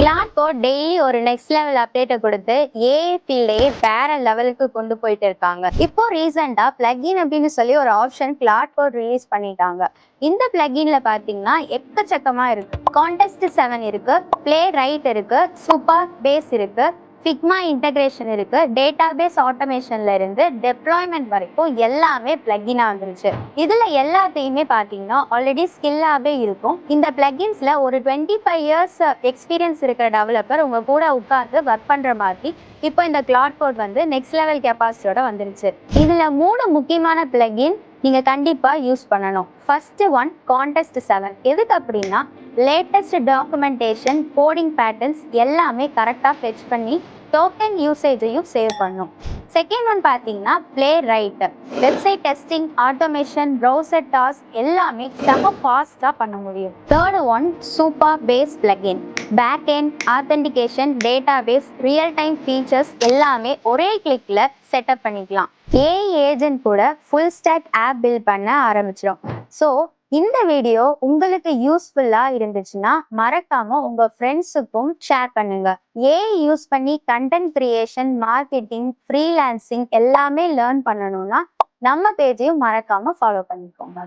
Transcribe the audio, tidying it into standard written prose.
Claude code daily ஒரு next level அப்டேட்டை கொடுத்து ஏஐ ஃபீல்டையே வேற லெவலுக்கு கொண்டு போயிட்டு இருக்காங்க. இப்போ ரீசெண்டா பிளக்இன் அப்படின்னு சொல்லி ஒரு ஆப்ஷன் கிளாட் கோட் ரிலீஸ் பண்ணிட்டாங்க. இந்த பிளக்இன்ல பாத்தீங்கன்னா எக்கச்சக்கமா இருக்கு. கான்டெஸ்ட் 7 இருக்கு, பிளே ரைட் இருக்கு, சூப்பர் பேஸ் இருக்கு, ஃபிக்மா இன்டகிரேஷன் இருக்கு, டேட்டாபேஸ் ஆட்டோமேஷன்ல இருந்து டெப்ளாய்மெண்ட் வரைக்கும் எல்லாமே பிளக்இனா வந்துருச்சு. இதுல எல்லாத்தையுமே பாத்தீங்கன்னா ஆல்ரெடி ஸ்கில்லாவே இருக்கும். இந்த பிளக்இன்ஸ்ல ஒரு 25 இயர்ஸ் எக்ஸ்பீரியன்ஸ் இருக்கிற டெவலப்பர் உங்க கூட உட்கார்ந்து ஒர்க் பண்ற மாதிரி இப்போ இந்த கிளாட் கோட் வந்து நெக்ஸ்ட் லெவல் கெப்பாசிட்டியோட வந்துருச்சு. இதுல 3 முக்கியமான பிளக்இன் நீங்க கண்டிப்பா யூஸ் பண்ணணும். First one context 7. எதுக்கு அப்படின்னா லேட்டஸ்ட் டாக்குமெண்டேஷன், கோடிங் பேட்டர்ன்ஸ் எல்லாமே கரெக்டாக ஃபெச் பண்ணி டோக்கன் யூசேஜையும் சேவ் பண்ணும். செகண்ட் ஒன் பார்த்தீங்கன்னா Playwright. Website testing, automation, browser task எல்லாமே செம ஃபாஸ்ட்டாக பண்ண முடியும். Third one Supabase plugin. Back end, authentication, database, real time features எல்லாமே ஒரே கிளிக்ல செட்டப் பண்ணிக்கலாம். ஏஐ ஏஜென்ட் கூட ஃபுல் ஸ்டாக் ஆப் பில்ட் பண்ண ஆரம்பிச்சிடும். ஸோ இந்த வீடியோ உங்களுக்கு யூஸ்ஃபுல்லா இருந்துச்சுன்னா மறக்காம உங்க ஃப்ரெண்ட்ஸுக்கும் ஷேர் பண்ணுங்க. ஏஐ யூஸ் பண்ணி கண்டென்ட் கிரியேஷன், மார்க்கெட்டிங், ஃப்ரீலான்சிங் எல்லாமே லேர்ன் பண்ணணும்னா நம்ம பேஜையும் மறக்காம ஃபாலோ பண்ணிக்கோங்க.